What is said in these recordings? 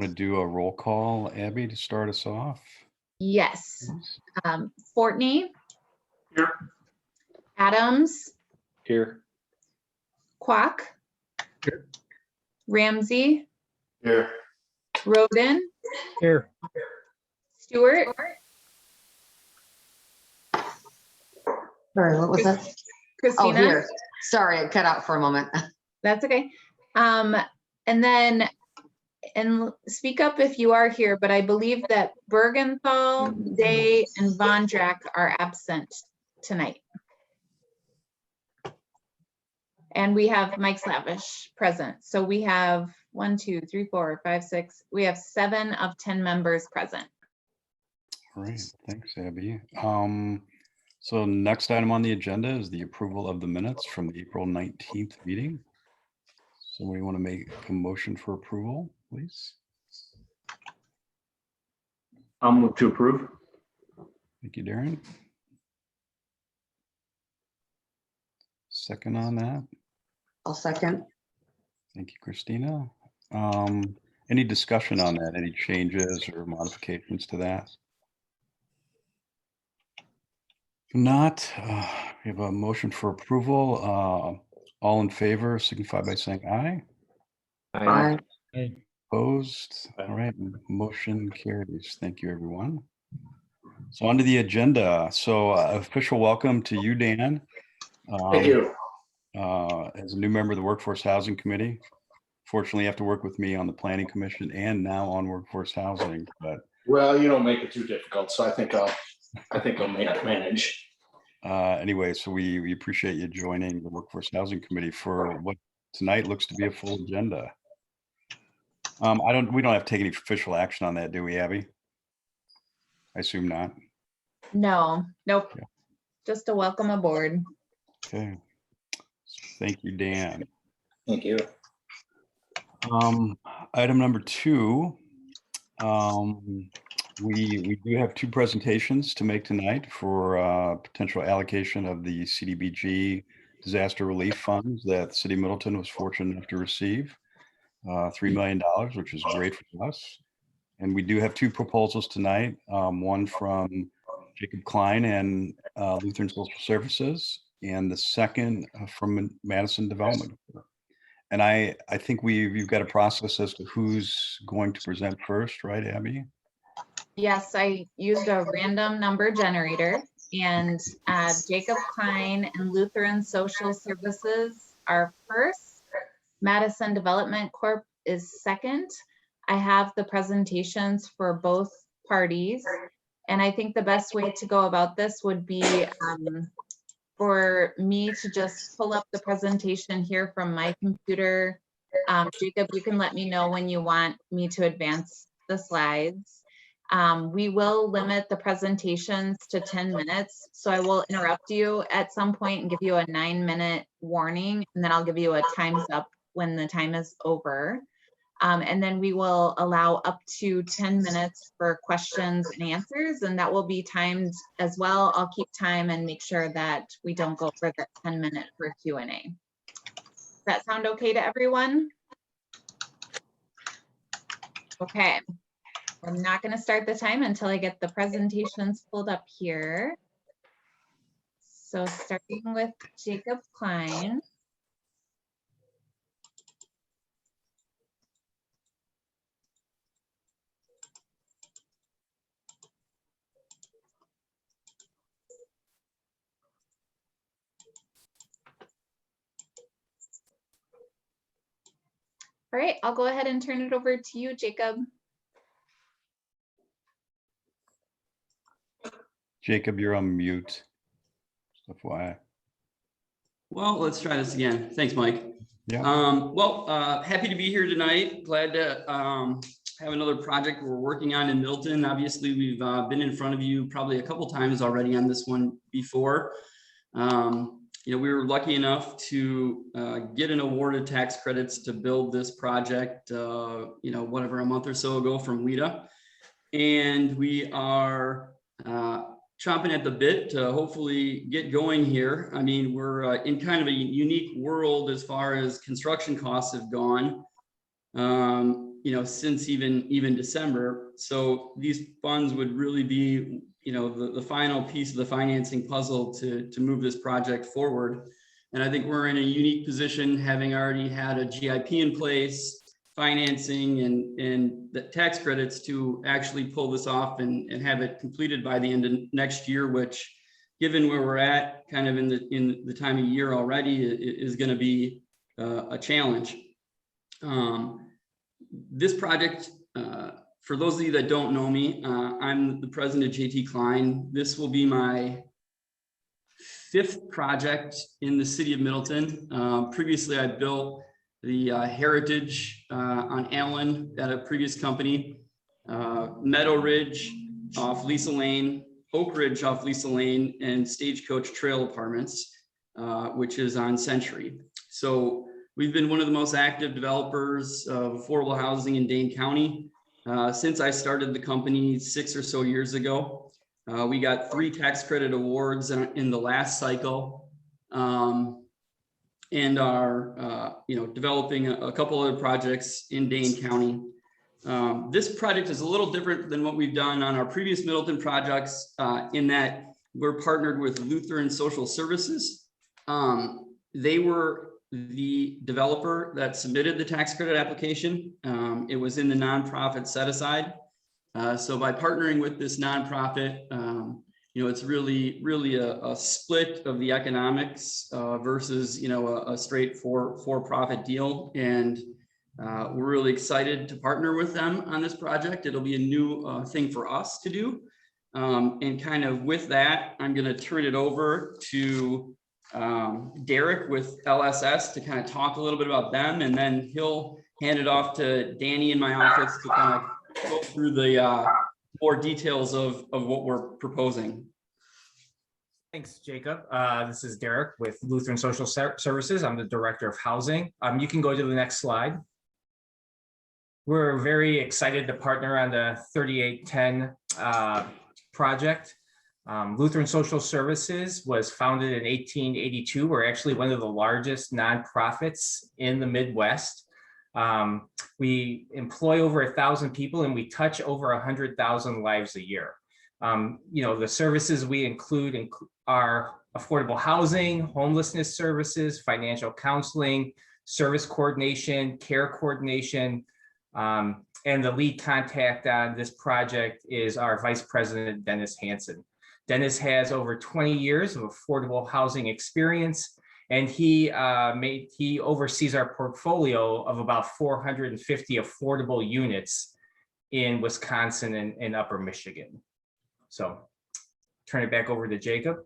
Want to do a roll call, Abby, to start us off? Yes. Fortney, Here. Adams, Here. Kwok, Here. Ramsey, Here. Roden, Here. Stewart, Sorry, what was that? Oh, Christina. here. Sorry, it cut out for a moment. That's okay. And speak up if you are here, but I believe that Bergenthal, Day, and Vondrak are absent tonight. And we have Mike Slavish present. So we have 1, 2, 3, 4, 5, 6. We have 7 of 10 members present. All right, thanks, Abby. So next item on the agenda is the approval of the minutes from the April 19th meeting. Somebody want to make a motion for approval, please? I'll move to approve. Thank you, Darren. Second on that. I'll second. Thank you, Christina. Any discussion on that? Any changes or modifications to that? If not, we have a motion for approval. All in favor signify by saying aye. Aye. Opposed? All right, motion carries. Thank you, everyone. So onto the agenda. So official welcome to you, Dan. Thank you. As a new member of the Workforce Housing Committee. Fortunately, you have to work with me on the Planning Commission and now on Workforce Housing, but Well, you don't make it too difficult, so I think I'll manage. Anyway, so we appreciate you joining the Workforce Housing Committee for what tonight looks to be a full agenda. We don't have to take any official action on that, do we, Abby? I assume not. No, nope. Yeah. Just a welcome aboard. Okay. Thank you, Dan. Thank you. Item number 2. We do have 2 presentations to make tonight for potential allocation of the CDBG disaster relief funds that the City of Middleton was fortunate enough to receive. $3 million, which is great for us. And we do have 2 proposals tonight, one from Jacob Klein and Lutheran Social Services, and the second from Madison Development. And I think we've got a process as to who's going to present first, right, Abby? Yes, I used a random number generator, and Jacob Klein and Lutheran Social Services are first. Madison Development Corp is second. I have the presentations for both parties, and I think the best way to go about this would be for me to just pull up the presentation here from my computer. Jacob, you can let me know when you want me to advance the slides. We will limit the presentations to 10 minutes. So I will interrupt you at some point and give you a 9-minute warning, and then I'll give you a time's up when the time is over. And then we will allow up to 10 minutes for questions and answers, and that will be timed as well. I'll keep time and make sure that we don't go for that 10-minute for Q&A. Does that sound okay to everyone? Okay. I'm not going to start the time until I get the presentations pulled up here. So starting with Jacob Klein. All right, I'll go ahead and turn it over to you, Jacob. Jacob, you're on mute. FYI. Well, let's try this again. Thanks, Mike. Yeah. Happy to be here tonight. Glad to have another project we're working on in Milton. Obviously, we've been in front of you probably a couple times already on this one before. We were lucky enough to get an award of tax credits to build this project, whatever, a month or so ago from WIDA. And we are chomping at the bit to hopefully get going here. I mean, we're in kind of a unique world as far as construction costs have gone. since even December. So these funds would really be, the final piece of the financing puzzle to move this project forward. And I think we're in a unique position, having already had a GIP in place, financing and the tax credits to actually pull this off and have it completed by the end of next year, which, given where we're at kind of in the time of year already, is going to be a challenge. This project, for those of you that don't know me, I'm the president of JT Klein. This will be my 5th project in the city of Middleton. Previously, I built the Heritage on Allen at a previous company, Meadow Ridge off Lisa Lane, Oak Ridge off Lisa Lane, and Stagecoach Trail Apartments, which is on Century. So we've been one of the most active developers of affordable housing in Dane County since I started the company 6 or so years ago. We got 3 tax credit awards in the last cycle, and are developing a couple other projects in Dane County. This project is a little different than what we've done on our previous Middleton projects, in that we're partnered with Lutheran Social Services. They were the developer that submitted the tax credit application. It was in the nonprofit set aside. So by partnering with this nonprofit, it's really a split of the economics versus a straight for-profit deal. And we're really excited to partner with them on this project. It'll be a new thing for us to do. And kind of with that, I'm going to turn it over to Derek with LSS to kind of talk a little bit about them, and then he'll hand it off to Danny in my office to kind of go through the more details of what we're proposing. Thanks, Jacob. This is Derek with Lutheran Social Services. I'm the Director of Housing. You can go to the next slide. We're very excited to partner on the 3810 project. Lutheran Social Services was founded in 1882. We're actually one of the largest nonprofits in the Midwest. We employ over 1,000 people, and we touch over 100,000 lives a year. The services we include are affordable housing, homelessness services, financial counseling, service coordination, care coordination, and the lead contact on this project is our Vice President, Dennis Hansen. Dennis has over 20 years of affordable housing experience, and he oversees our portfolio of about 450 affordable units in Wisconsin and Upper Michigan. So turn it back over to Jacob.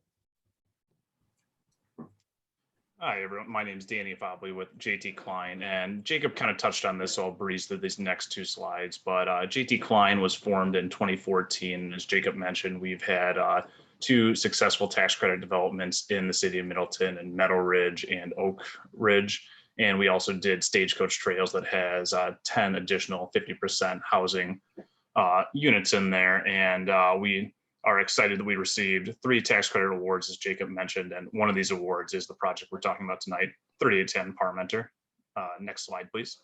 Hi, everyone. My name is Danny Fobley with JT Klein, and Jacob kind of touched on this, so I'll breeze through these next 2 slides. But JT Klein was formed in 2014. As Jacob mentioned, we've had 2 successful tax credit developments in the city of Middleton, and Meadow Ridge and Oak Ridge. And we also did Stagecoach Trails that has 10 additional 50% housing units in there. And we are excited that we received 3 tax credit awards, as Jacob mentioned, and one of these awards is the project we're talking about tonight, 3810 Parmenter. Next slide, please.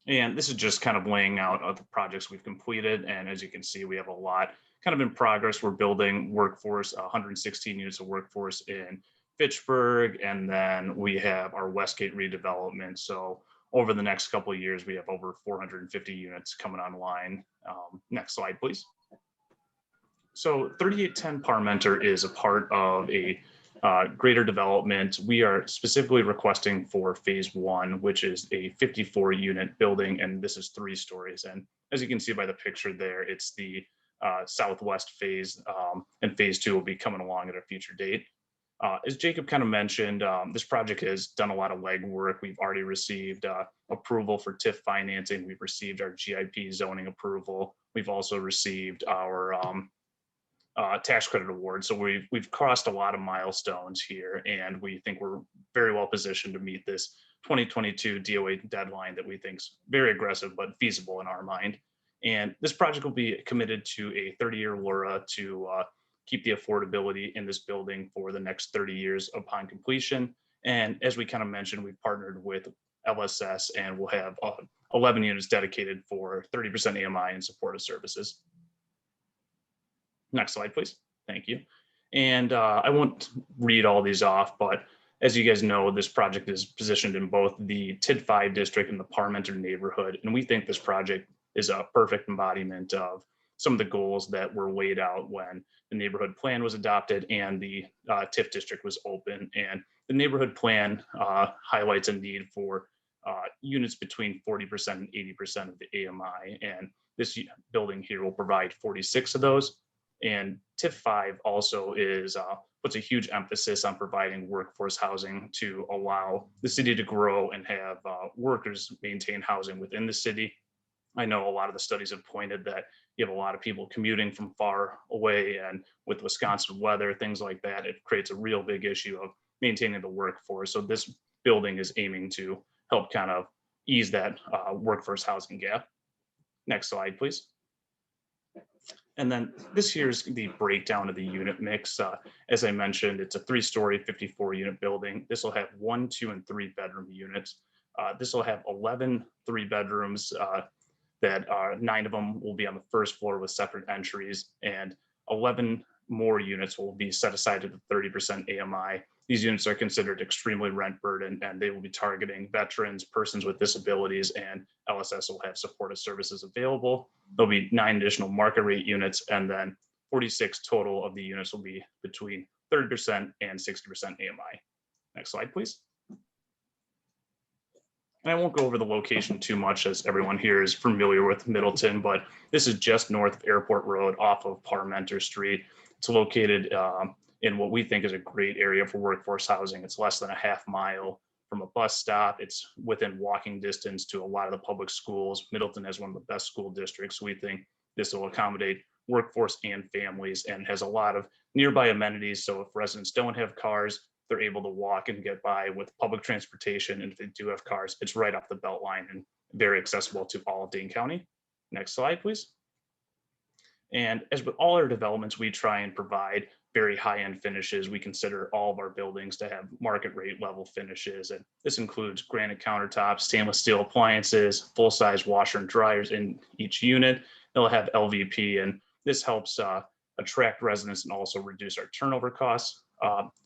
And this is just kind of laying out of the projects we've completed. And as you can see, we have a lot kind of in progress. We're building workforce, 116 units of workforce in Fitchburg, and then we have our Westgate redevelopment. So over the next couple of years, we have over 450 units coming online. Next slide, please. So 3810 Parmenter is a part of a greater development. We are specifically requesting for phase 1, which is a 54 unit building, and this is 3 stories. And as you can see by the picture there, it's the southwest phase, and phase 2 will be coming along at a future date. As Jacob kind of mentioned, this project has done a lot of legwork. We've already received approval for TIF financing. We've received our GIP zoning approval. We've also received our tax credit award. So we've crossed a lot of milestones here, and we think we're very well positioned to meet this 2022 DOA deadline that we think is very aggressive but feasible in our mind. And this project will be committed to a 30-year LURA to keep the affordability in this building for the next 30 years upon completion. And as we kind of mentioned, we've partnered with LSS, and we'll have 11 units dedicated for 30% AMI and supportive services. Next slide, please. Thank you. And I won't read all these off, but as you guys know, this project is positioned in both the TID 5 district and the Parmenter neighborhood. And we think this project is a perfect embodiment of some of the goals that were laid out when the neighborhood plan was adopted and the TIF district was open. And the neighborhood plan highlights a need for units between 40% and 80% of the AMI. And this building here will provide 46 of those. And TIF 5 also is puts a huge emphasis on providing workforce housing to allow the city to grow and have workers maintain housing within the city. I know a lot of the studies have pointed that you have a lot of people commuting from far away, and with Wisconsin weather, things like that, it creates a real big issue of maintaining the workforce. So this building is aiming to help kind of ease that workforce housing gap. Next slide, please. And then this here's the breakdown of the unit mix. As I mentioned, it's a 3-story, 54-unit building. This will have 1, 2, and 3 bedroom units. This will have 11 3-bedrooms that are 9 of them will be on the first floor with separate entries, and 11 more units will be set aside to the 30% AMI. These units are considered extremely rent burdened, and they will be targeting veterans, persons with disabilities, and LSS will have supportive services available. There'll be 9 additional market rate units, and then 46 total of the units will be between 30% and 60% AMI. Next slide, please. And I won't go over the location too much as everyone here is familiar with Middleton, but this is just north of Airport Road off of Parmenter Street. It's located in what we think is a great area for workforce housing. It's less than a half mile from a bus stop. It's within walking distance to a lot of the public schools. Middleton has one of the best school districts. We think this will accommodate workforce and families, and has a lot of nearby amenities. So if residents don't have cars, they're able to walk and get by with public transportation. And if they do have cars, it's right off the Beltline and very accessible to all of Dane County. Next slide, please. And as with all our developments, we try and provide very high-end finishes. We consider all of our buildings to have market rate level finishes. And this includes granite countertops, stainless steel appliances, full-size washer and dryers in each unit. They'll have LVP, and this helps attract residents and also reduce our turnover costs.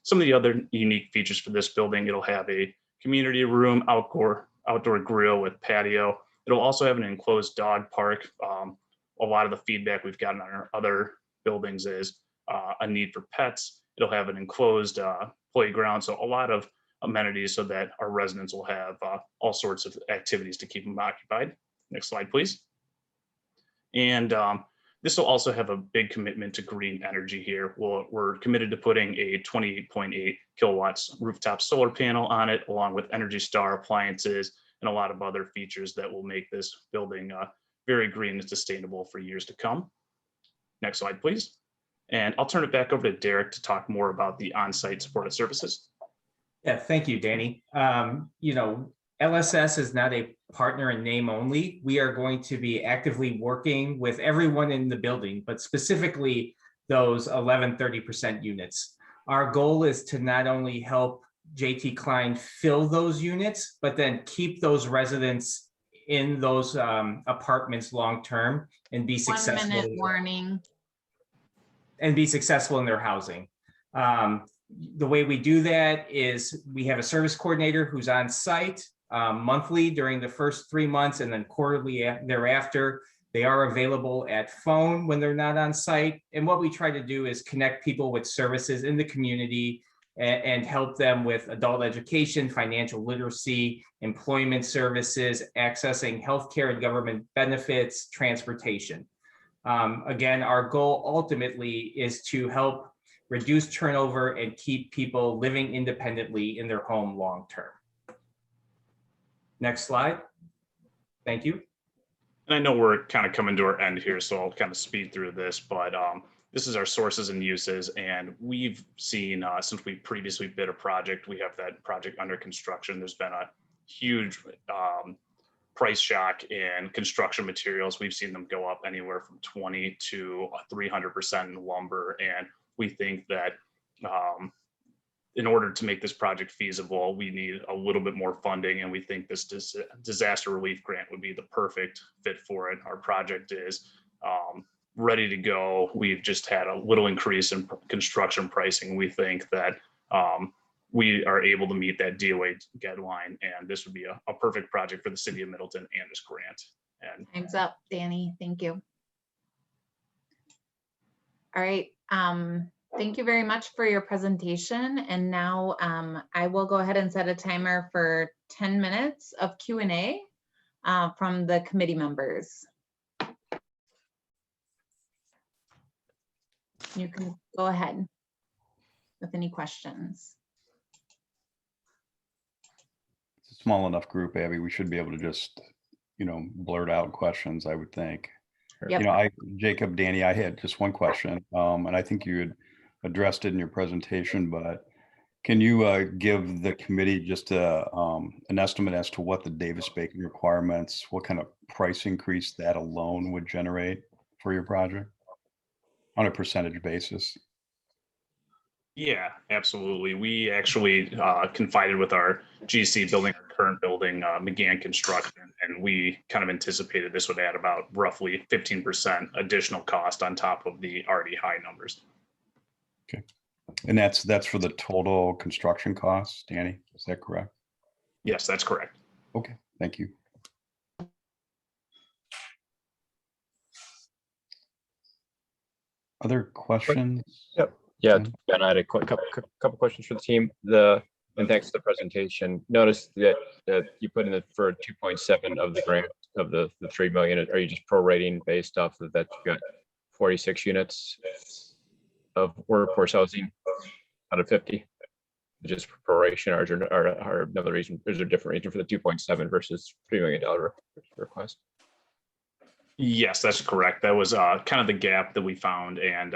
Some of the other unique features for this building, it'll have a community room, outdoor grill with patio. It'll also have an enclosed dog park. A lot of the feedback we've gotten on our other buildings is a need for pets. It'll have an enclosed playground, so a lot of amenities so that our residents will have all sorts of activities to keep them occupied. Next slide, please. And this will also have a big commitment to green energy here. We're committed to putting a 28.8 kilowatts rooftop solar panel on it, along with Energy Star appliances and a lot of other features that will make this building very green and sustainable for years to come. Next slide, please. And I'll turn it back over to Derek to talk more about the on-site supportive services. Yeah, thank you, Danny. LSS is not a partner in name only. We are going to be actively working with everyone in the building, but specifically those 11 30% units. Our goal is to not only help JT Klein fill those units, but then keep those residents in those apartments long-term and be successful. 1 minute warning. And be successful in their housing. The way we do that is we have a service coordinator who's on site monthly during the first 3 months, and then quarterly thereafter. They are available at phone when they're not on site. And what we try to do is connect people with services in the community and help them with adult education, financial literacy, employment services, accessing healthcare and government benefits, transportation. Again, our goal ultimately is to help reduce turnover and keep people living independently in their home long-term. Next slide. Thank you. And I know we're kind of coming to our end here, so I'll kind of speed through this, but this is our sources and uses. And we've seen, since we previously bid a project, we have that project under construction. There's been a huge price shock in construction materials. We've seen them go up anywhere from 20 to 300% in lumber. And we think that in order to make this project feasible, we need a little bit more funding, and we think this disaster relief grant would be the perfect fit for it. Our project is ready to go. We've just had a little increase in construction pricing. We think that we are able to meet that DOA deadline, and this would be a perfect project for the city of Middleton and this grant. And Time's up, Danny. Thank you. All right. Thank you very much for your presentation. And now I will go ahead and set a timer for 10 minutes of Q&A from the committee members. You can go ahead with any questions. It's a small enough group, Abby. We should be able to just, blurt out questions, I would think. Yep. Jacob, Danny, I had just one question, and I think you had addressed it in your presentation, but can you give the committee just an estimate as to what the Davis-Bacon requirements, what kind of price increase that alone would generate for your project on a percentage basis? yeah, absolutely. We actually confided with our GC building, our current building, McGann Construction, and we kind of anticipated this would add about roughly 15% additional cost on top of the already high numbers. Okay. And that's for the total construction costs, Danny, is that correct? Yes, that's correct. Okay, thank you. Other questions? Yep. Yeah, Okay. Ben, I had a couple questions for the team. And thanks for the presentation. Noticed that you put in it for 2.7 of the grant of the 3 million. Are you just prorating based off of that? You got 46 units of workforce housing out of 50. Just proration, or another reason? Is there a different reason for the 2.7 versus $3 million request? Yes, that's correct. That was kind of the gap that we found, and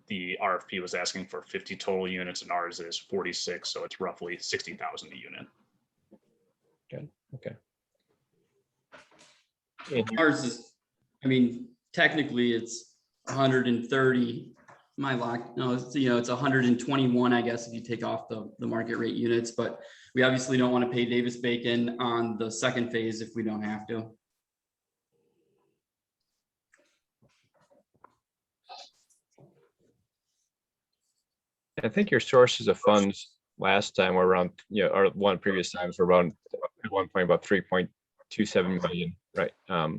the RFP was asking for 50 total units, and ours is 46, so it's roughly 60,000 a unit. Good. Okay. Ours is, technically it's 130. It's 121, I guess, if you take off the market rate units, but we obviously don't want to pay Davis-Bacon on the second phase if we don't have to. I think your sources of funds last time were around, or one previous times were around at one point about 3.27 million, right? Or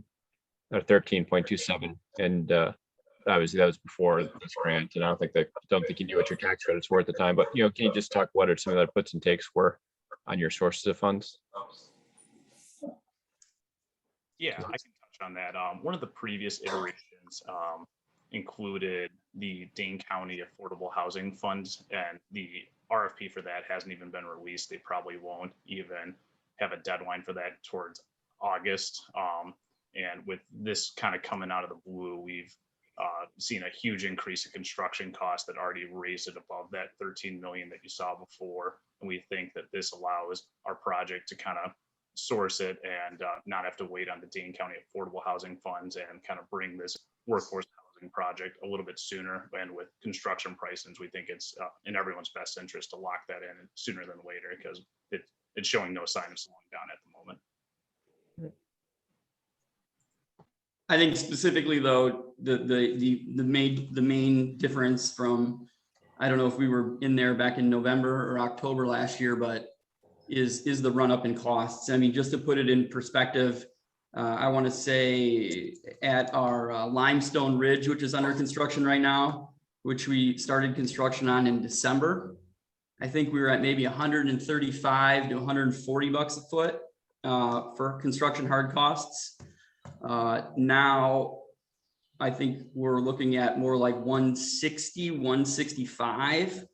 13.27, and obviously that was before this grant, and I don't think you knew what your tax credits were at the time. But can you just talk what are some of the puts and takes were on your sources of funds? Yeah, I can touch on that. One of the previous iterations included the Dane County Affordable Housing Funds, and the RFP for that hasn't even been released. They probably won't even have a deadline for that towards August. And with this kind of coming out of the blue, we've seen a huge increase in construction costs that already raised it above that 13 million that you saw before. And we think that this allows our project to kind of source it and not have to wait on the Dane County Affordable Housing Funds, and kind of bring this workforce housing project a little bit sooner. And with construction prices, we think it's in everyone's best interest to lock that in sooner than later, because it's showing no sign of slowing down at the moment. I think specifically though, the main difference from, I don't know if we were in there back in November or October last year, but is the run up in costs. Just to put it in perspective, I want to say at our Limestone Ridge, which is under construction right now, which we started construction on in December, I think we were at maybe 135 to 140 bucks a foot for construction hard costs. Now I think we're looking at more like 160, 165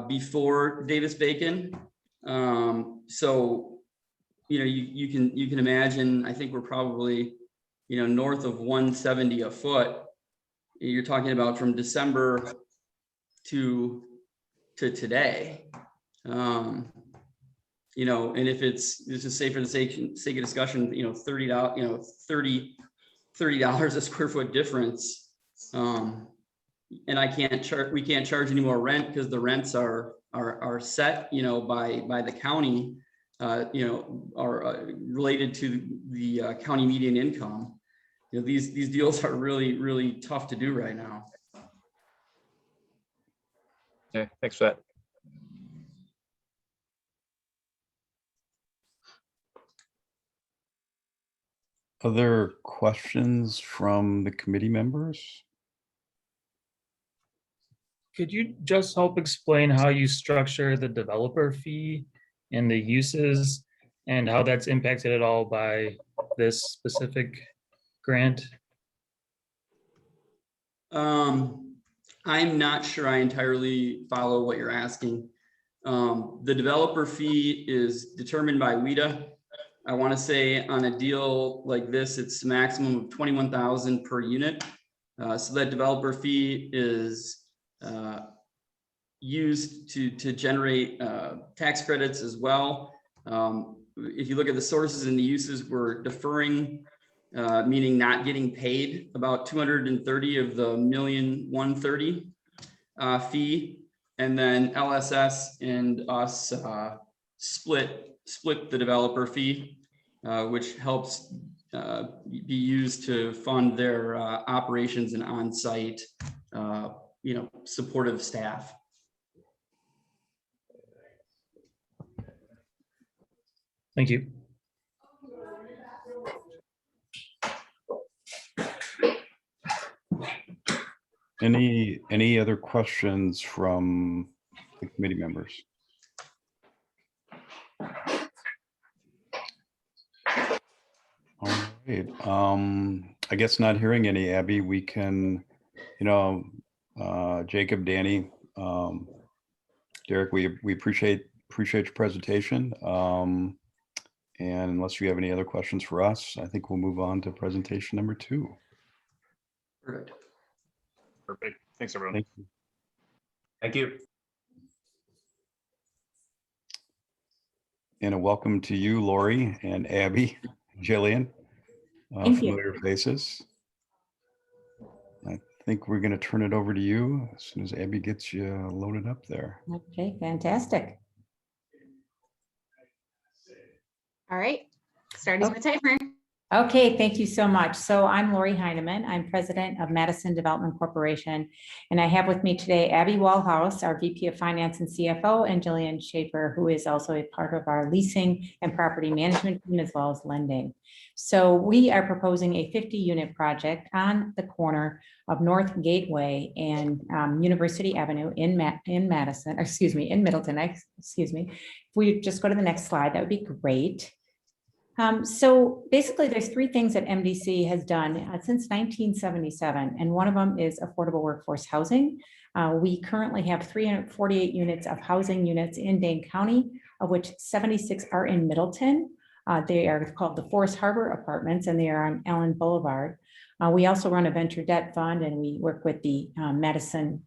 before Davis-Bacon. So you can imagine, I think we're probably north of 170 a foot. You're talking about from December to today. And if it's just say for the sake of discussion, $30 a square foot difference. And we can't charge any more rent because the rents are are set, by the county, are related to the county median income. These deals are really, really tough to do right now. Okay, thanks for that. Other questions from the committee members? Could you just help explain how you structure the developer fee and the uses and how that's impacted at all by this specific grant? I'm not sure I entirely follow what you're asking. The developer fee is determined by WIDA. I want to say on a deal like this, it's a maximum of 21,000 per unit. So that developer fee is used to generate tax credits as well. If you look at the sources and the uses, we're deferring, meaning not getting paid about 230 of the $1,130,000 fee, and then LSS and us split the developer fee, which helps be used to fund their operations and on-site, supportive staff. Thank you. Any other questions from the committee members? All right. I guess not hearing any, Abby, we can, Jacob, Danny, Derek, we appreciate your presentation. And unless you have any other questions for us, I think we'll move on to presentation number 2. Perfect. Perfect. Thanks, everyone. Thank you. Thank you. And a welcome to you, Lori and Abby, Jillian, Thank you. familiar faces. I think we're going to turn it over to you as soon as Abby gets you loaded up there. Okay, fantastic. All right, starting the timer. Okay, thank you so much. So I'm Lori Heineman. I'm president of Madison Development Corporation. And I have with me today Abby Wallhouse, our VP of Finance and CFO, and Jillian Schaefer, who is also a part of our leasing and property management team, as well as lending. So we are proposing a 50-unit project on the corner of North Gateway and University Avenue in Madison, excuse me, in Middleton, excuse me. If we just go to the next slide, that would be great. So basically there's 3 things that MDC has done since 1977, and one of them is affordable workforce housing. We currently have 348 units of housing units in Dane County, of which 76 are in Middleton. They are called the Forest Harbor Apartments, and they are on Allen Boulevard. We also run a venture debt fund, and we work with the Madison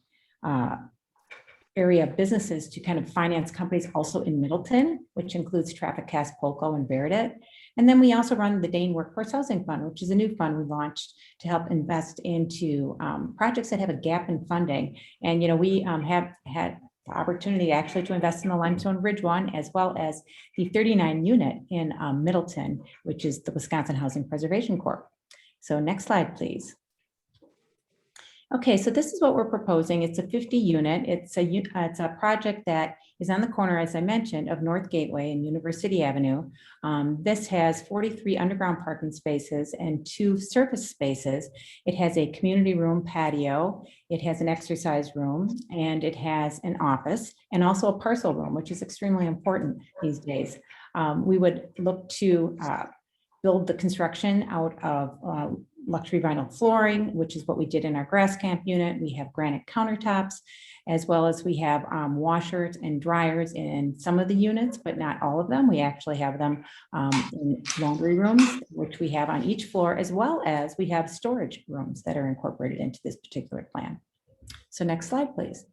area businesses to kind of finance companies also in Middleton, which includes Traffic Cast, Polco, and Veridet. And then we also run the Dane Workforce Housing Fund, which is a new fund we launched to help invest into projects that have a gap in funding. And, we have had the opportunity actually to invest in the Limestone Ridge one, as well as the 39 unit in Middleton, which is the Wisconsin Housing Preservation Corp. So next slide, please. Okay, so this is what we're proposing. It's a 50 unit. It's a project that is on the corner, as I mentioned, of North Gateway and University Avenue. This has 43 underground parking spaces and 2 surface spaces. It has a community room patio. It has an exercise room, and it has an office and also a parcel room, which is extremely important these days. We would look to build the construction out of luxury vinyl flooring, which is what we did in our grass camp unit. We have granite countertops, as well as we have washers and dryers in some of the units, but not all of them. We actually have them in laundry rooms, which we have on each floor, as well as we have storage rooms that are incorporated into this particular plan. So next slide, please.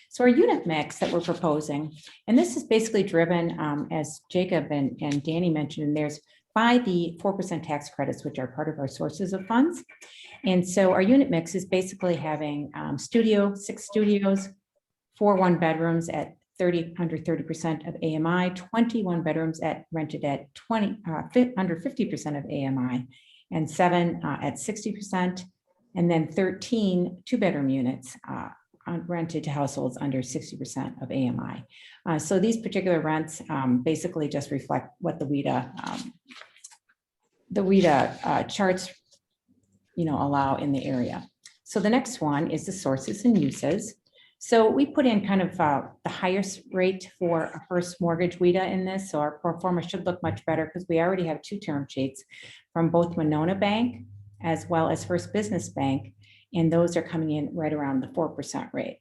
So our unit mix that we're proposing, and this is basically driven, as Jacob and Danny mentioned, there's by the 4% tax credits, which are part of our sources of funds. And so our unit mix is basically having 6 studios, 4 1-bedrooms at under 30% of AMI, 21 bedrooms rented at under 50% of AMI, and 7 at 60%, and then 13 two-bedroom units rented to households under 60% of AMI. So these particular rents basically just reflect what the WIDA charts, allow in the area. So the next one is the sources and uses. So we put in kind of the highest rate for a first mortgage WIDA in this. So our pro forma should look much better because we already have 2 term sheets from both Monona Bank as well as First Business Bank. And those are coming in right around the 4% rate.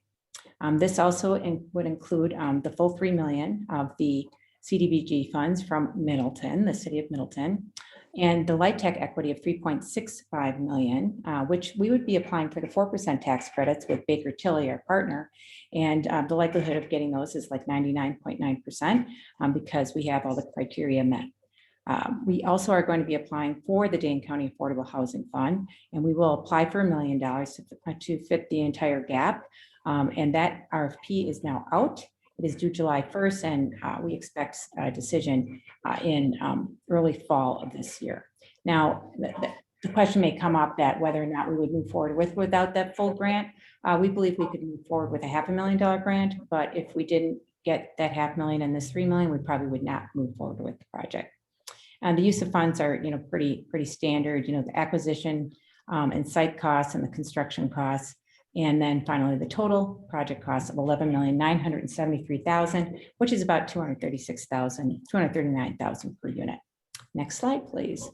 This also would include the full $3 million of the CDBG funds from Middleton, the city of Middleton, and the LIHTC equity of $3.65 million, which we would be applying for the 4% tax credits with Baker Tilly, our partner. And the likelihood of getting those is like 99.9% because we have all the criteria met. We also are going to be applying for the Dane County Affordable Housing Fund, and we will apply for $1 million to fit the entire gap. And that RFP is now out. It is due July 1st, and we expect a decision in early fall of this year. Now, the question may come up that whether or not we would move forward without that full grant. We believe we could move forward with a $500,000 grant, but if we didn't get that $500,000 and this $3 million, we probably would not move forward with the project. And the use of funds are, pretty standard, the acquisition and site costs and the construction costs. And then finally, the total project cost of $11,973,000, which is about $239,000 per unit. Next slide, please.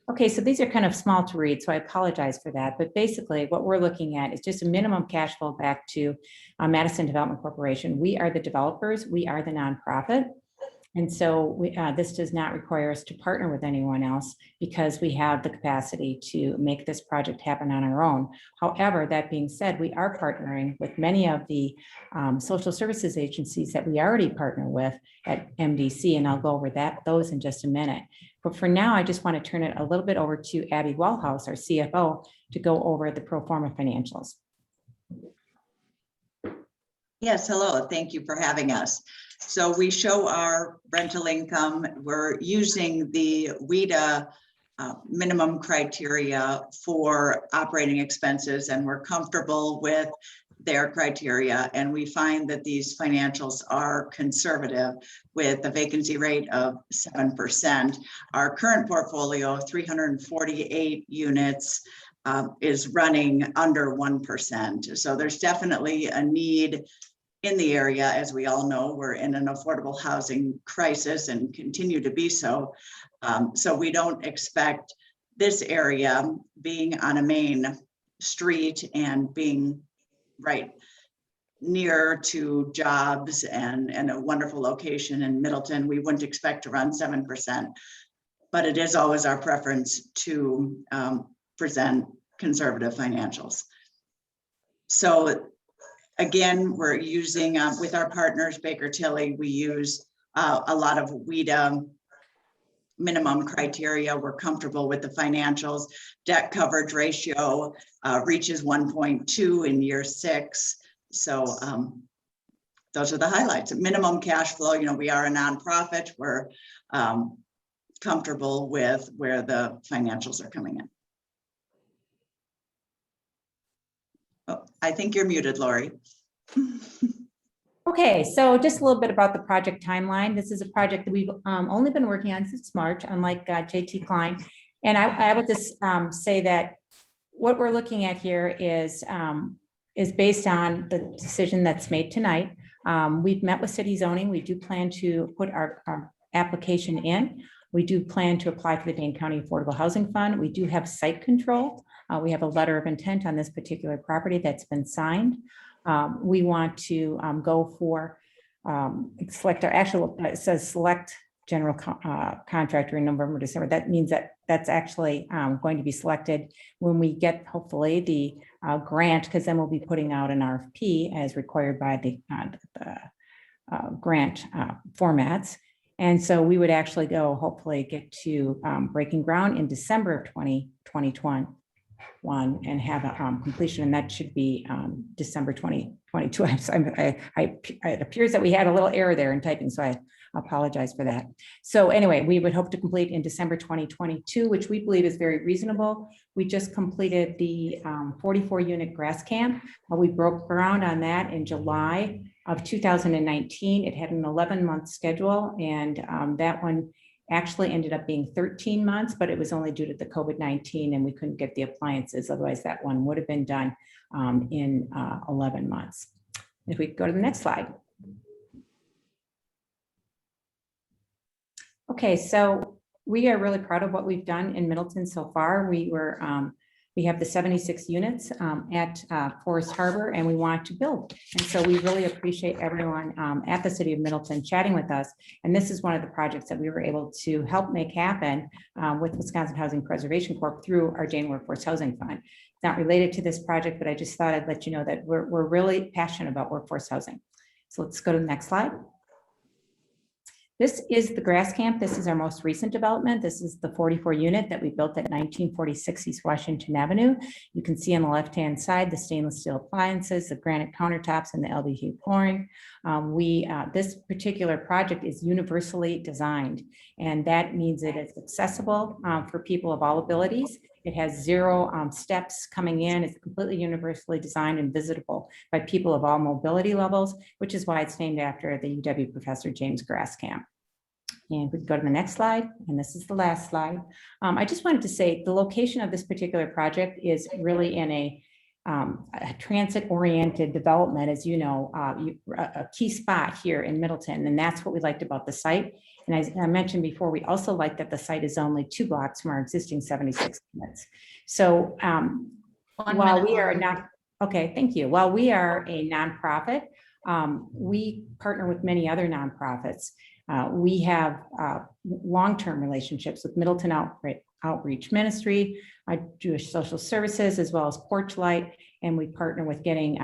Okay, so these are kind of small to read, so I apologize for that. But basically, what we're looking at is just a minimum cash flow back to Madison Development Corporation. We are the developers. We are the nonprofit. And so this does not require us to partner with anyone else because we have the capacity to make this project happen on our own. However, that being said, we are partnering with many of the social services agencies that we already partner with at MDC, and I'll go over those in just a minute. But for now, I just want to turn it a little bit over to Abby Wellhouse, our CFO, to go over the pro forma financials. Yes, hello. Thank you for having us. So we show our rental income. We're using the WIDA minimum criteria for operating expenses, and we're comfortable with their criteria. And we find that these financials are conservative with a vacancy rate of 7%. Our current portfolio of 348 units is running under 1%. So there's definitely a need in the area. As we all know, we're in an affordable housing crisis and continue to be so. So we don't expect this area, being on a main street and being right near to jobs and a wonderful location in Middleton, we wouldn't expect to run 7%. But it is always our preference to present conservative financials. So again, we're using, with our partners, Baker Tilly, we use a lot of WIDA minimum criteria. We're comfortable with the financials. Debt coverage ratio reaches 1.2 in year 6. So those are the highlights. Minimum cash flow, we are a nonprofit. We're comfortable with where the financials are coming in. Oh, I think you're muted, Lori. Okay, so just a little bit about the project timeline. This is a project that we've only been working on since March, unlike JT Klein. And I would just say that what we're looking at here is based on the decision that's made tonight. We've met with city zoning. We do plan to put our application in. We do plan to apply for the Dane County Affordable Housing Fund. We do have site control. We have a letter of intent on this particular property that's been signed. We want to go for select our actual, it says select general contractor in November, December. That means that that's actually going to be selected when we get hopefully the grant, because then we'll be putting out an RFP as required by the grant formats. And so we would actually go hopefully get to breaking ground in December of 2021. one and have a completion, and that should be December 2022. It appears that we had a little error there in typing, so I apologize for that. So anyway, we would hope to complete in December 2022, which we believe is very reasonable. We just completed the 44-unit grass camp. We broke ground on that in July of 2019. It had an 11-month schedule, and that one actually ended up being 13 months, but it was only due to the COVID-19 and we couldn't get the appliances. Otherwise, that one would have been done in 11 months. If we go to the next slide. Okay, so we are really proud of what we've done in Middleton so far. We have the 76 units at Forest Harbor, and we want to build. And so we really appreciate everyone at the City of Middleton chatting with us. And this is one of the projects that we were able to help make happen with Wisconsin Housing Preservation Corp through our Jane Workforce Housing Fund. It's not related to this project, but I just thought I'd let you know that we're really passionate about workforce housing. So let's go to the next slide. This is the grass camp. This is our most recent development. This is the 44 unit that we built at 1946 East Washington Avenue. You can see on the left-hand side, the stainless steel appliances, the granite countertops, and the LVT flooring. This particular project is universally designed, and that means it is accessible for people of all abilities. It has 0 steps coming in. It's completely universally designed and visitable by people of all mobility levels, which is why it's named after the UW Professor James Grass Camp. And we can go to the next slide, and this is the last slide. I just wanted to say the location of this particular project is really in a transit-oriented development, as you know, a key spot here in Middleton, and that's what we liked about the site. And as I mentioned before, we also like that the site is only 2 blocks from our existing 76 units. So while we are not, okay, thank you. While we are a nonprofit, we partner with many other nonprofits. We have long-term relationships with Middleton Outreach Ministry, Jewish Social Services, as well as Porchlight, and we partner with getting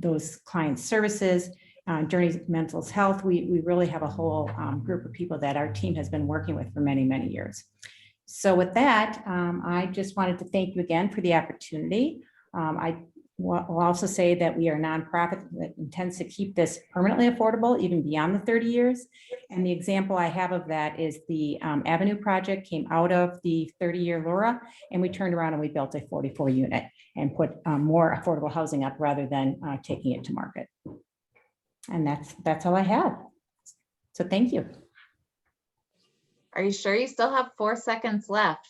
those clients' services. Journey Mental Health, we really have a whole group of people that our team has been working with for many, many years. So with that, I just wanted to thank you again for the opportunity. I will also say that we are a nonprofit that intends to keep this permanently affordable even beyond the 30 years. And the example I have of that is the Avenue project came out of the 30-year LURA, and we turned around and we built a 44 unit and put more affordable housing up rather than taking it to market. And that's all I have. So thank you. Are you sure you still have 4 seconds left?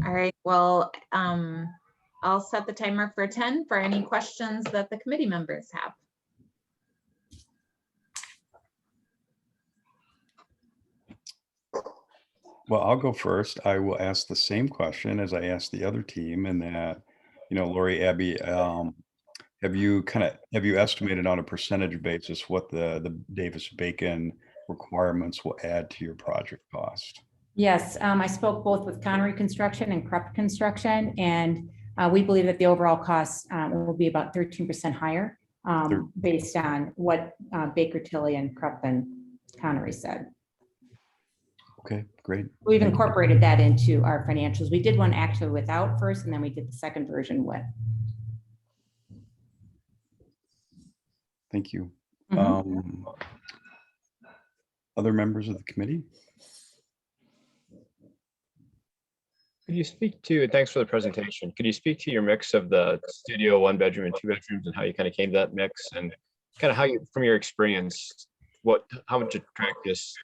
All right, well, I'll set the timer for 10 for any questions that the committee members have. Well, I'll go first. I will ask the same question as I asked the other team, and that, Lori, Abby, have you estimated on a percentage basis what the Davis-Bacon requirements will add to your project cost? Yes, I spoke both with Connery Construction and Krupp Construction, and we believe that the overall cost will be about 13% higher based on what Baker Tilly and Krupp and Connery said. Okay, great. We've incorporated that into our financials. We did one actually without first, and then we did the second version with. Thank you. Mm-hmm. Other members of the committee? Could you speak to, thanks for the presentation, could you speak to your mix of the studio, 1 bedroom and 2 bedrooms, and how you kind of came to that mix, and kind of how you, from your experience, how much attractiveness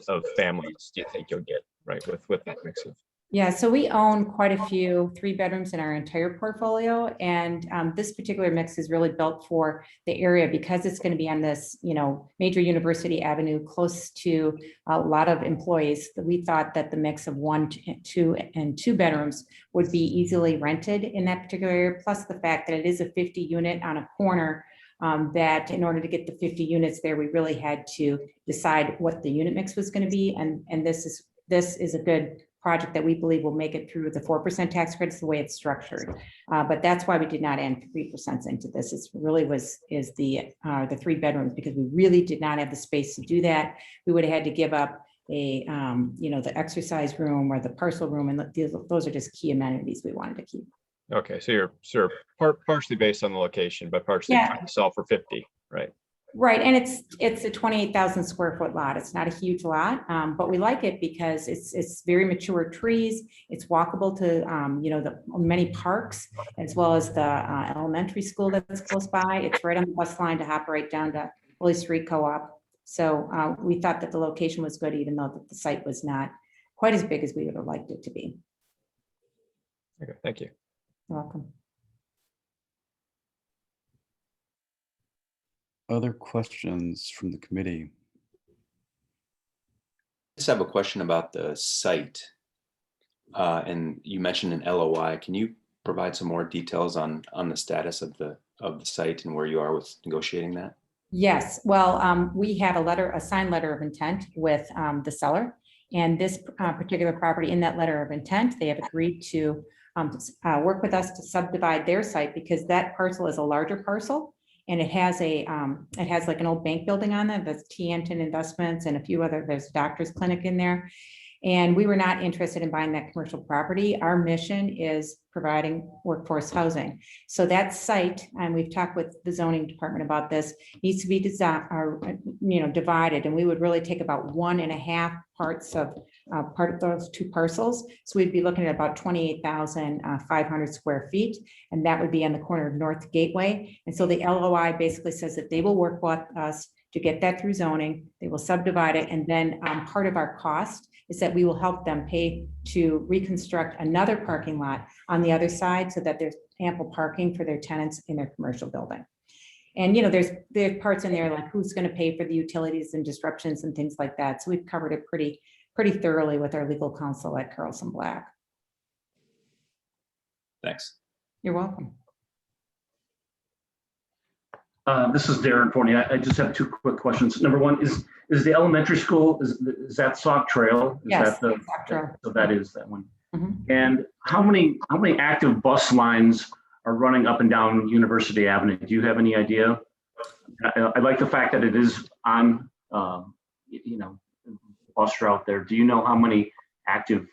of families do you think you'll get, right, with that mix of? Yeah, so we own quite a few 3 bedrooms in our entire portfolio, and this particular mix is really built for the area because it's going to be on this, major University Avenue, close to a lot of employees. We thought that the mix of 1, 2, and 2 bedrooms would be easily rented in that particular area. Plus the fact that it is a 50 unit on a corner. That in order to get the 50 units there, we really had to decide what the unit mix was going to be, and this is a good project that we believe will make it through the 4% tax credits the way it's structured. But that's why we did not add 3% into this. It really is the 3 bedrooms, because we really did not have the space to do that. We would have had to give up the exercise room or the parcel room, and those are just key amenities we wanted to keep. Okay, so you're partially based on the location, but partially Yeah. trying to sell for 50, right? Right, and it's a 28,000 square foot lot. It's not a huge lot, but we like it because it's very mature trees. It's walkable to the many parks, as well as the elementary school that's close by. It's right on the bus line to hop right down to Holy Street Co-op. So we thought that the location was good, even though the site was not quite as big as we would have liked it to be. Okay, thank you. You're welcome. Other questions from the committee? Just have a question about the site. And you mentioned an LOI. Can you provide some more details on the status of the site and where you are with negotiating that? Yes, well, we have a signed letter of intent with the seller. And this particular property, in that letter of intent, they have agreed to work with us to subdivide their site, because that parcel is a larger parcel. And it has like an old bank building on it. That's T. Anton Investments and a few other, there's a doctor's clinic in there. And we were not interested in buying that commercial property. Our mission is providing workforce housing. So that site, and we've talked with the zoning department about this, needs to be divided. And we would really take about 1.5 parts of part of those two parcels. So we'd be looking at about 28,500 square feet. And that would be on the corner of North Gateway. And so the LOI basically says that they will work with us to get that through zoning. They will subdivide it. And then part of our cost is that we will help them pay to reconstruct another parking lot on the other side, so that there's ample parking for their tenants in their commercial building. And there's parts in there like who's going to pay for the utilities and disruptions and things like that. So we've covered it pretty thoroughly with our legal counsel at Carlson Black. Thanks. You're welcome. This is Darren Forney. I just have 2 quick questions. Number one, is the elementary school, is that Sauk Trail? Is Yes, that Sauk Trail. So that is that one. Mhm. And how many active bus lines are running up and down University Avenue? Do you have any idea? I like the fact that it is on, bus route there. Do you know how many active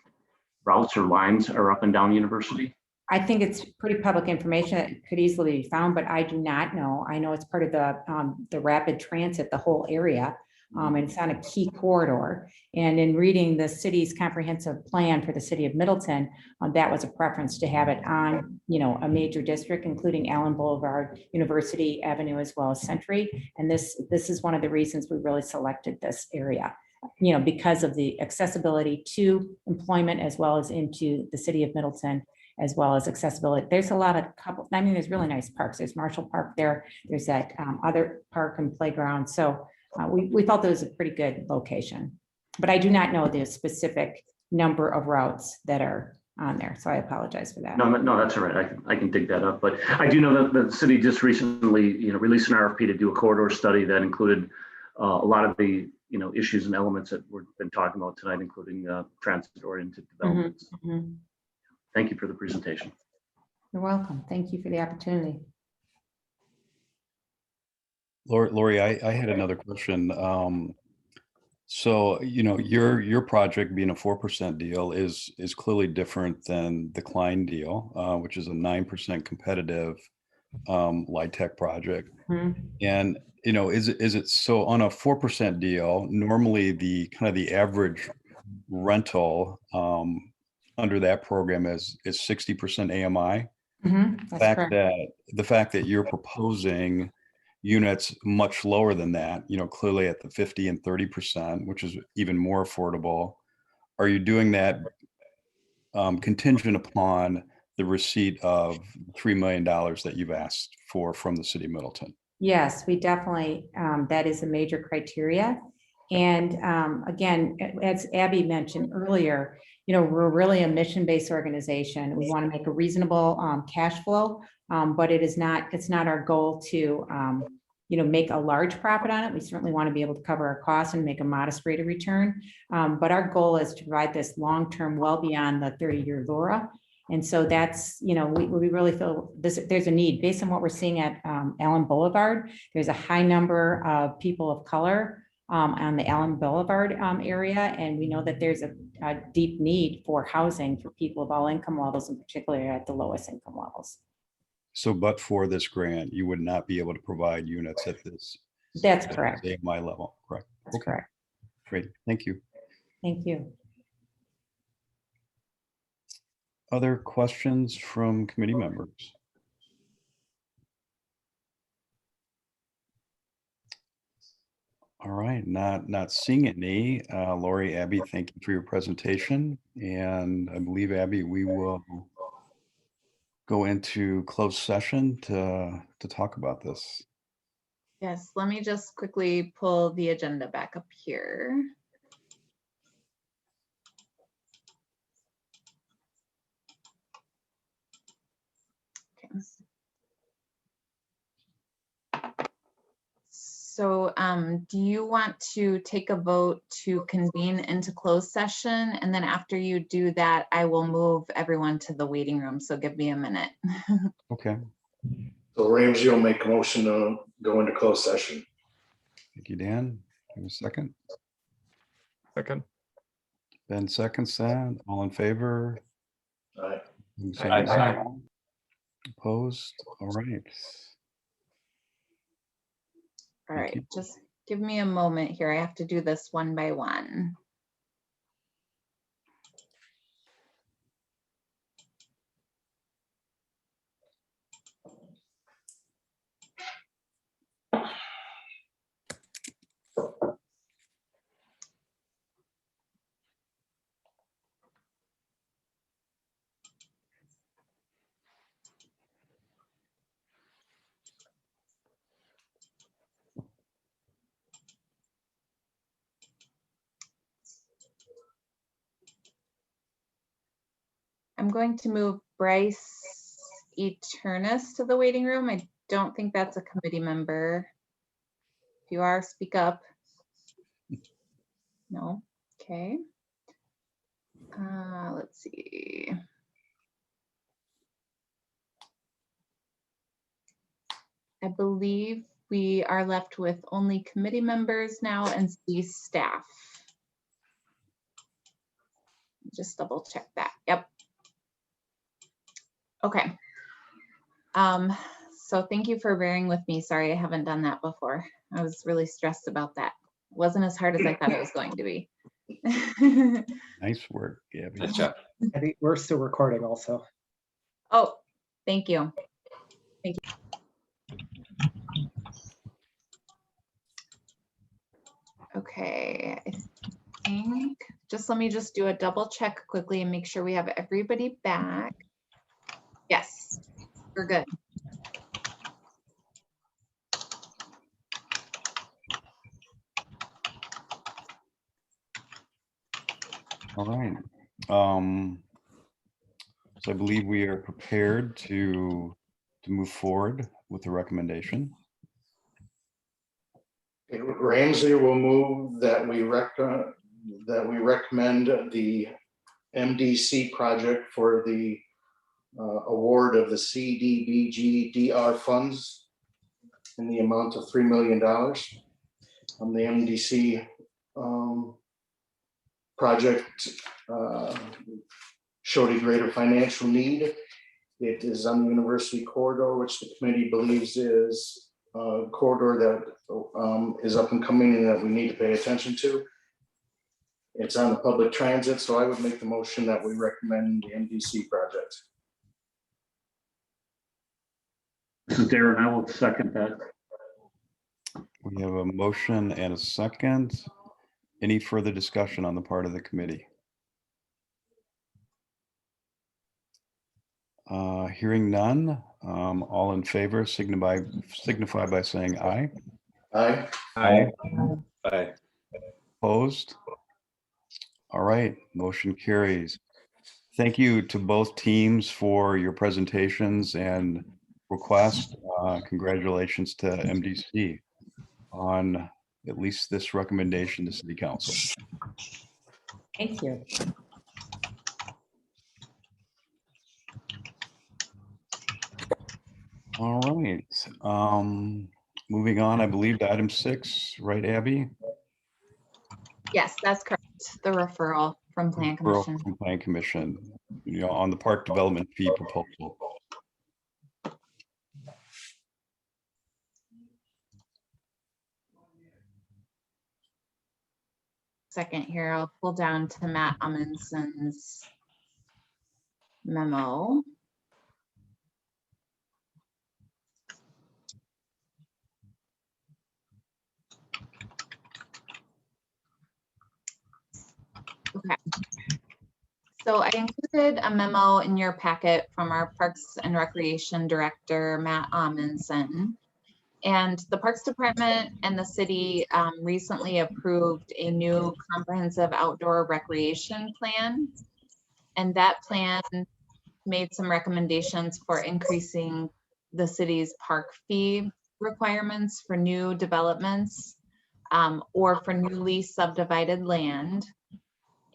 routes or lines are up and down University? I think it's pretty public information that could easily be found, but I do not know. I know it's part of the rapid transit, the whole area. And it's on a key corridor. And in reading the city's comprehensive plan for the city of Middleton, that was a preference to have it on, a major district, including Allen Boulevard, University Avenue, as well as Century. And this is one of the reasons we really selected this area, because of the accessibility to employment, as well as into the city of Middleton, as well as accessibility. There's a lot of there's really nice parks. There's Marshall Park there. There's that other park and playground. So we felt it was a pretty good location, but I do not know the specific number of routes that are on there. So I apologize for that. No, that's all right. I can dig that up. But I do know that the city just recently, released an RFP to do a corridor study that included a lot of the, issues and elements that we've been talking about tonight, including transit-oriented developments. Mm-hmm. Thank you for the presentation. You're welcome. Thank you for the opportunity. Lori, I had another question. So, your project being a 4% deal is clearly different than the Klein deal, which is a 9% competitive LIHTC project. Mm-hmm. And, is it so on a 4% deal, normally the average rental under that program is 60% AMI. Mm-hmm. The fact that you're proposing units much lower than that, clearly at the 50 and 30%, which is even more affordable. Are you doing that contingent upon the receipt of $3 million that you've asked for from the city of Middleton? Yes, we definitely, that is a major criteria. And again, as Abby mentioned earlier, we're really a mission-based organization. We want to make a reasonable cash flow, but it's not our goal to, make a large profit on it. We certainly want to be able to cover our costs and make a modest rate of return. But our goal is to provide this long-term, well beyond the 30-year LURA. And so that's, we really feel there's a need based on what we're seeing at Allen Boulevard. There's a high number of people of color on the Allen Boulevard area. And we know that there's a deep need for housing for people of all income levels, and particularly at the lowest income levels. So, but for this grant, you would not be able to provide units at this. That's correct. AMI level, correct? That's Okay, correct. great, thank you. Thank you. Other questions from committee members? All right, not seeing any. Lori, Abby, thank you for your presentation. And I believe, Abby, we will go into closed session to talk about this. Yes, let me just quickly pull the agenda back up here. Okay. So do you want to take a vote to convene into closed session? And then after you do that, I will move everyone to the waiting room. So give me a minute. Okay, So Ramsey will make a motion to go into closed session. thank you, Dan. Give a second. Second. Ben seconds that. All in favor? Aye. You say Aye. aye. Opposed? All right. All Thank right, you. just give me a moment here. I have to do this one by one. I'm going to move Bryce Eternus to the waiting room. I don't think that's a committee member. If you are, speak up. No, okay. Let's see. I believe we are left with only committee members now and C staff. Just double check that. Yep. Okay. So thank you for bearing with me. Sorry, I haven't done that before. I was really stressed about that. It wasn't as hard as I thought it was going to be. Nice work, Gabby. Nice job. I think we're still recording also. Oh, thank you. Thank you. Okay, I think, just let me just do a double check quickly and make sure we have everybody back. Yes, we're good. All right. So I believe we are prepared to move forward with the recommendation. Ramsey will move that we recommend the MDC project for the award of the CDBG DR funds in the amount of $3 million. The MDC project showed a greater financial need. It is on the university corridor, which the committee believes is a corridor that is up and coming and that we need to pay attention to. It's on the public transit, so I would make the motion that we recommend the MDC project. This is Darren. I will second that. We have a motion and a second. Any further discussion on the part of the committee? Hearing none, all in favor signify by saying aye. Aye. Aye. Aye. Opposed? All right, motion carries. Thank you to both teams for your presentations and request. Congratulations to MDC on at least this recommendation to City Council. Thank you. All right, moving on, I believe to item 6, right, Abby? Yes, that's correct. The referral from Plan Referral Commission. from Plan Commission, on the park development fee proposal. Second here, I'll pull down to Matt Amundson's memo. Okay. So I included a memo in your packet from our Parks and Recreation Director, Matt Amundson. And the Parks Department and the city recently approved a new comprehensive outdoor recreation plan. And that plan made some recommendations for increasing the city's park fee requirements for new developments or for newly subdivided land.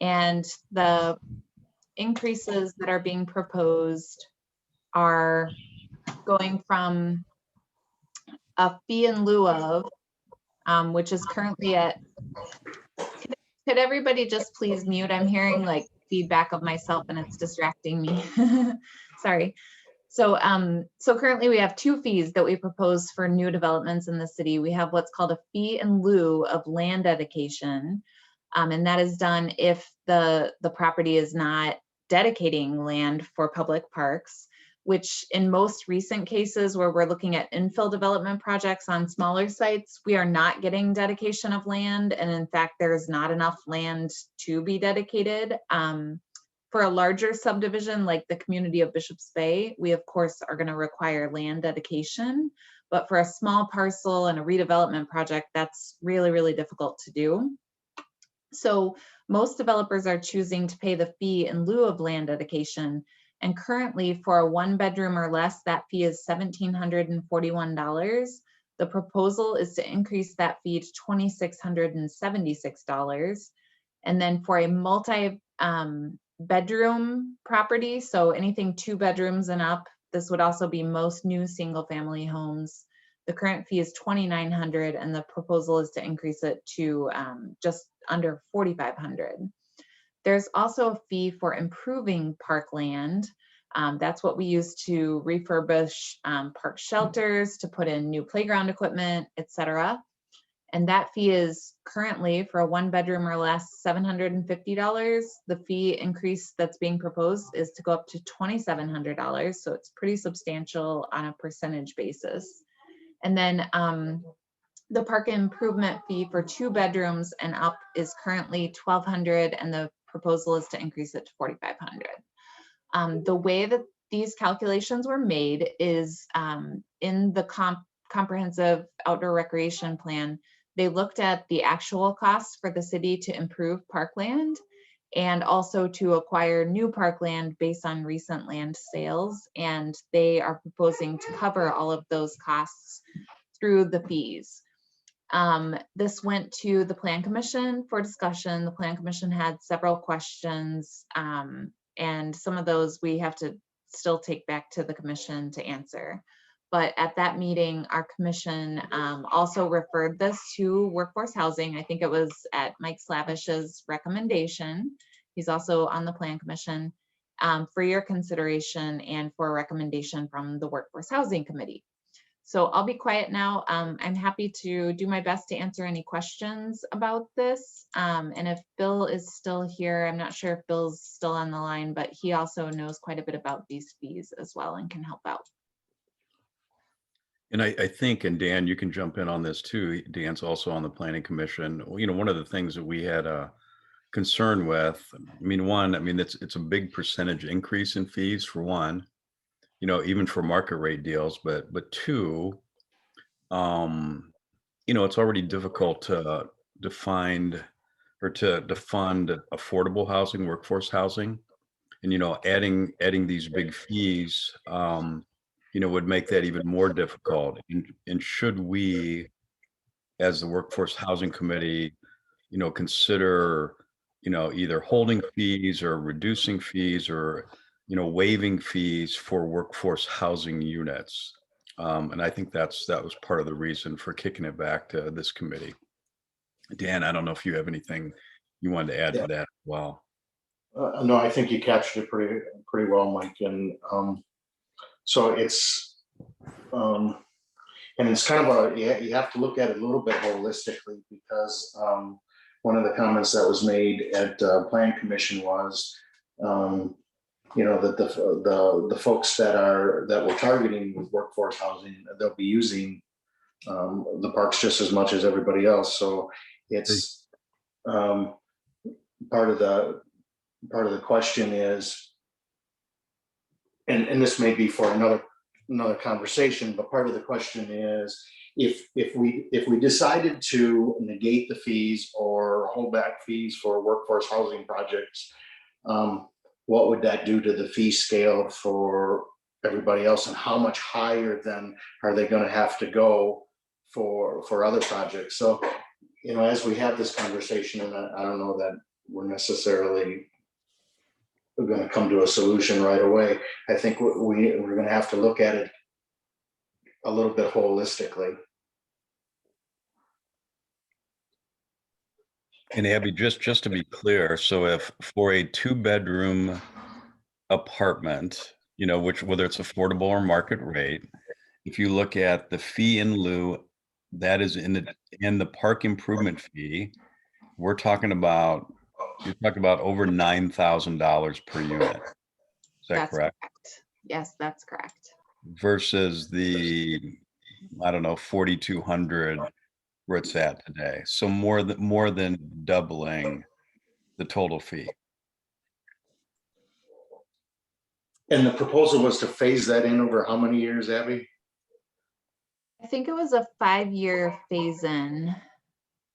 And the increases that are being proposed are going from a fee in lieu of, which is currently at, could everybody just please mute? I'm hearing like feedback of myself and it's distracting me. Sorry. So currently we have two fees that we propose for new developments in the city. We have what's called a fee in lieu of land dedication. And that is done if the property is not dedicating land for public parks, which in most recent cases where we're looking at infill development projects on smaller sites, we are not getting dedication of land. And in fact, there's not enough land to be dedicated. For a larger subdivision like the community of Bishop's Bay, we of course are going to require land dedication. But for a small parcel and a redevelopment project, that's really, really difficult to do. So most developers are choosing to pay the fee in lieu of land dedication. And currently for a 1-bedroom or less, that fee is $1,741. The proposal is to increase that fee to $2,676. And then for a multi-bedroom property, so anything 2 bedrooms and up, this would also be most new single-family homes. The current fee is $2,900 and the proposal is to increase it to just under $4,500. There's also a fee for improving parkland. That's what we use to refurbish park shelters, to put in new playground equipment, etc. And that fee is currently for a 1-bedroom or less, $750. The fee increase that's being proposed is to go up to $2,700. So it's pretty substantial on a percentage basis. And then the park improvement fee for 2 bedrooms and up is currently $1,200, and the proposal is to increase it to $4,500. The way that these calculations were made is in the comprehensive outdoor recreation plan, they looked at the actual costs for the city to improve parkland and also to acquire new parkland based on recent land sales. And they are proposing to cover all of those costs through the fees. This went to the Plan Commission for discussion. The Plan Commission had several questions, and some of those we have to still take back to the commission to answer. But at that meeting, our commission also referred this to Workforce Housing. I think it was at Mike Slavish's recommendation. He's also on the Plan Commission for your consideration and for a recommendation from the Workforce Housing Committee. So I'll be quiet now. I'm happy to do my best to answer any questions about this. And if Bill is still here, I'm not sure if Bill's still on the line, but he also knows quite a bit about these fees as well and can help out. And I think, and Dan, you can jump in on this too. Dan's also on the Planning Commission. One of the things that we had a concern with, it's a big percentage increase in fees for one, even for market rate deals, but two, it's already difficult to define or to fund affordable housing, workforce housing. And, adding these big fees, would make that even more difficult. And should we, as the Workforce Housing Committee, consider, either holding fees or reducing fees or, waiving fees for workforce housing units? And I think that was part of the reason for kicking it back to this committee. Dan, I don't know if you have anything you wanted to add to that as well. No, I think you captured it pretty well, Mike. And so it's, and it's kind of you have to look at it a little bit holistically, because one of the comments that was made at Plan Commission was, that the folks that we're targeting with workforce housing, they'll be using the parks just as much as everybody else. So it's part of the question is, and this may be for another conversation, but part of the question is, if we decided to negate the fees or hold back fees for workforce housing projects, what would that do to the fee scale for everybody else, and how much higher then are they going to have to go for other projects? So, as we have this conversation, and I don't know that we're necessarily going to come to a solution right away. I think we're going to have to look at it a little bit holistically. And Abby, just to be clear, so if for a 2-bedroom apartment, whether it's affordable or market rate, if you look at the fee in lieu, that is in the park improvement fee, you're talking about over $9,000 per unit. Is that That's correct? Yes, that's correct. Versus the, I don't know, 4,200 where it's at today. So more than doubling the total fee. And the proposal was to phase that in over how many years, Abby? I think it was a 5-year phase in,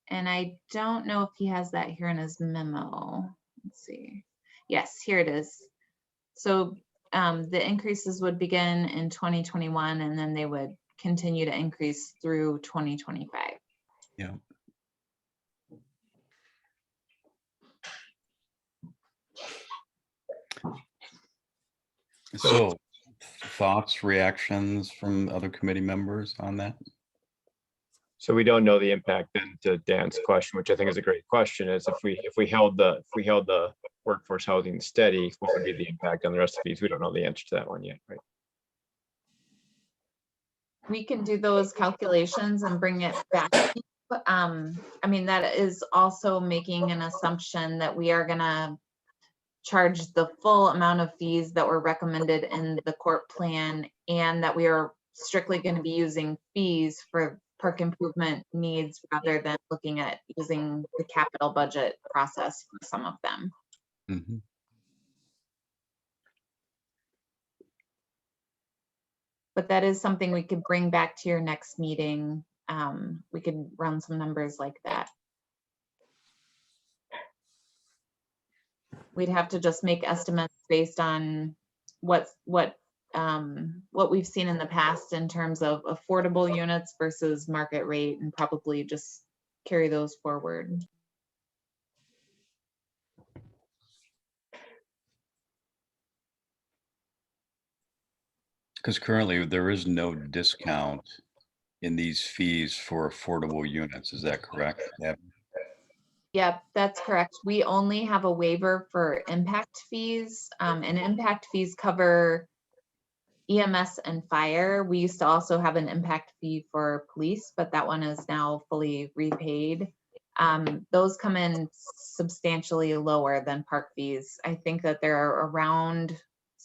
and I don't know if he has that here in his memo. Let's see. Yes, here it is. So the increases would begin in 2021, and then they would continue to increase through 2025. Yeah. So thoughts, reactions from other committee members on that? So we don't know the impact then, to Dan's question, which I think is a great question, is if we held the workforce housing steady, what would be the impact on the rest of these? We don't know the answer to that one yet, right? We can do those calculations and bring it back. I mean, that is also making an assumption that we are gonna charge the full amount of fees that were recommended in the court plan, and that we are strictly going to be using fees for park improvement needs rather than looking at using the capital budget process for some of them. Mm-hmm. But that is something we could bring back to your next meeting. We could run some numbers like that. We'd have to just make estimates based on what we've seen in the past in terms of affordable units versus market rate, and probably just carry those forward. Because currently there is no discount in these fees for affordable units. Is that correct? Yeah. Yep, that's correct. We only have a waiver for impact fees, and impact fees cover EMS and fire. We used to also have an impact fee for police, but that one is now fully repaid. Those come in substantially lower than park fees. I think that they're around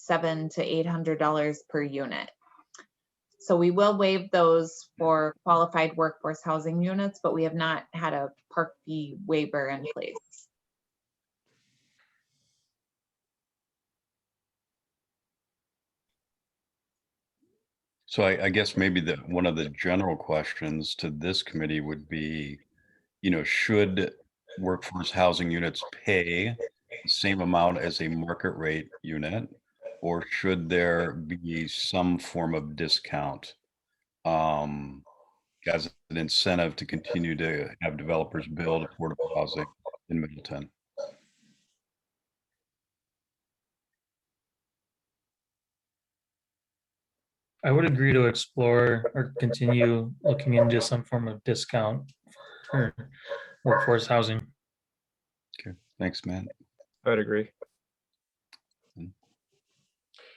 $700 to $800 per unit. So we will waive those for qualified workforce housing units, but we have not had a park fee waiver in place. So I guess maybe one of the general questions to this committee would be, should workforce housing units pay the same amount as a market rate unit, or should there be some form of discount as an incentive to continue to have developers build affordable housing in Middleton? I would agree to explore or continue looking into some form of discount for workforce housing. Okay, thanks, Matt. I would agree. It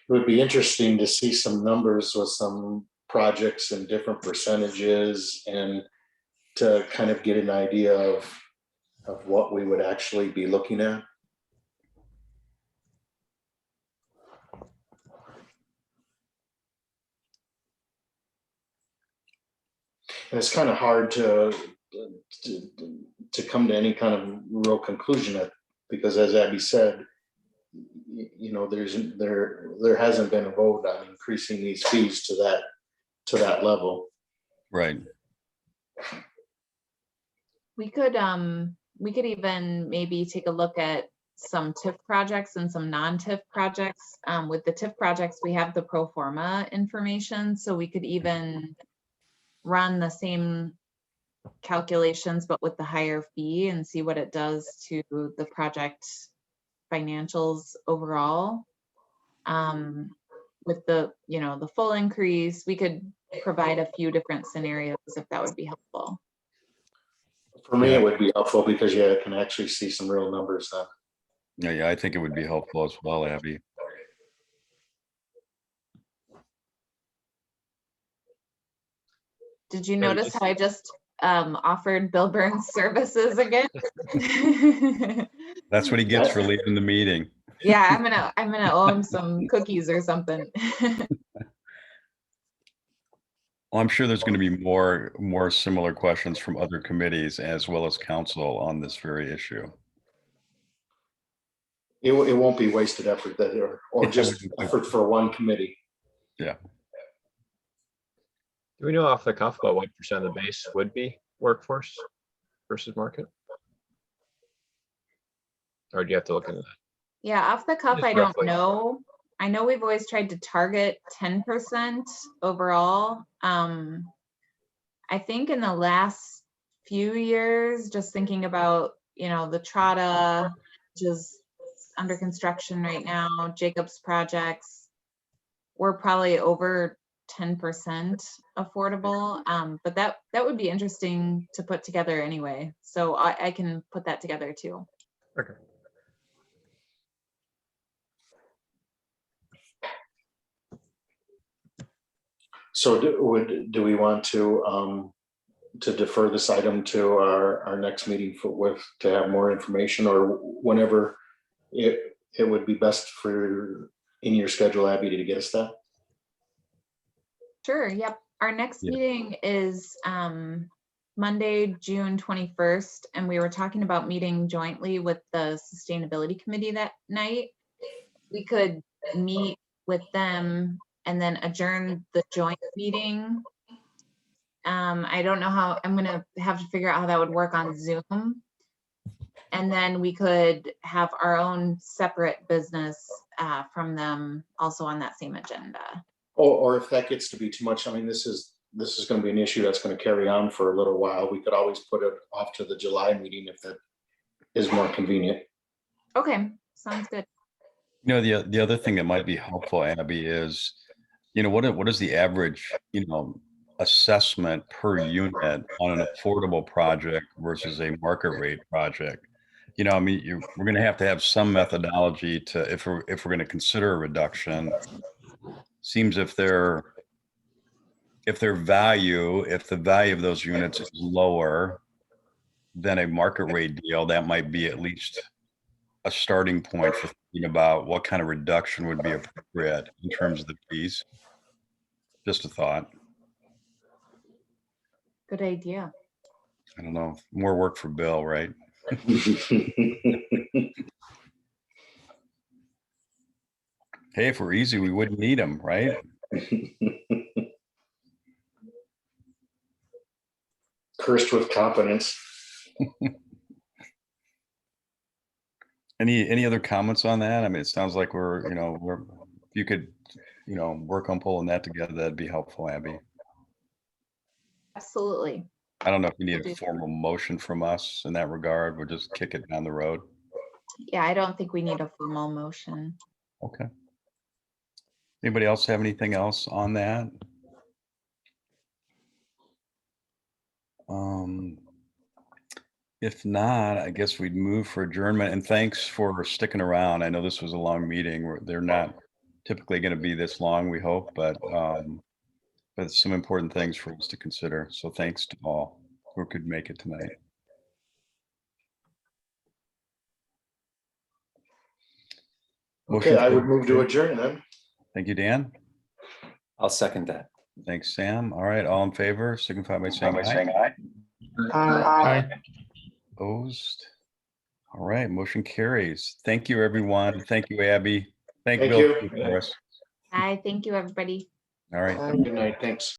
would be interesting to see some numbers with some projects and different percentages and to kind of get an idea of what we would actually be looking at. And it's kind of hard to come to any kind of real conclusion at, because as Abby said, you know, there hasn't been a vote on increasing these fees to that level. Right. We could even maybe take a look at some TIF projects and some non-TIF projects. With the TIF projects, we have the pro forma information, so we could even run the same calculations, but with the higher fee and see what it does to the project financials overall. With the, you know, the full increase, we could provide a few different scenarios if that would be helpful. For me, it would be helpful because I can actually see some real numbers then. Yeah, I think it would be helpful as well, Abby. Did you notice how I just offered Bill Burns services again? That's what he gets for leaving the meeting. Yeah, I'm gonna owe him some cookies or something. Well, I'm sure there's going to be more similar questions from other committees as well as council on this very issue. It won't be wasted effort or just effort for one committee. Yeah. Do we know off the cuff about what % of the base would be workforce versus market? Or do you have to look into that? Yeah, off the cuff, Just I don't roughly. know. I know we've always tried to target 10% overall. I think in the last few years, just thinking about, you know, the Trotta, which is under construction right now, Jacob's projects, we're probably over 10% affordable. But that would be interesting to put together anyway. So I can put that together too. Okay. So do we want to defer this item to our next meeting to have more information, or whenever it would be best for in your schedule, Abby, to get us that? Sure, yep. Our next meeting is Monday, June 21st, and we were talking about meeting jointly with the Sustainability Committee that night. We could meet with them and then adjourn the joint meeting. I don't know how, I'm gonna have to figure out how that would work on Zoom. And then we could have our own separate business from them also on that same agenda. Or if that gets to be too much, I mean, this is going to be an issue that's going to carry on for a little while. We could always put it off to the July meeting if that is more convenient. Okay, sounds good. You know, the other thing that might be helpful, Abby, is, you know, what is the average, you know, assessment per unit on an affordable project versus a market rate project? You know, I mean, we're going to have some methodology to, if we're going to consider a reduction. Seems if the value of those units is lower than a market rate deal, that might be at least a starting point for thinking about what kind of reduction would be appropriate in terms of the fees. Just a thought. Good idea. I don't know, more work for Bill, right? Hey, if we're easy, we wouldn't need them, right? Cursed with confidence. Any other comments on that? I mean, it sounds like if you could, work on pulling that together, that'd be helpful, Abby. Absolutely. I don't know if you need a formal motion from us in that regard. We'll just kick it down the road. Yeah, I don't think we need a formal motion. Okay. Anybody else have anything else on that? If not, I guess we'd move for adjournment, and thanks for sticking around. I know this was a long meeting. They're not typically going to be this long, we hope, but some important things for us to consider. So thanks to all who could make it tonight. Okay, I would move to adjourn then. Thank you, Dan. I'll second that. Thanks, Sam. All right, all in favor, signify by saying aye. Aye. Opposed? All right, motion carries. Thank you, everyone. Thank you, Abby. Thank Thank Bill you. for us. Bye. Thank you, everybody. All right. Good night, thanks.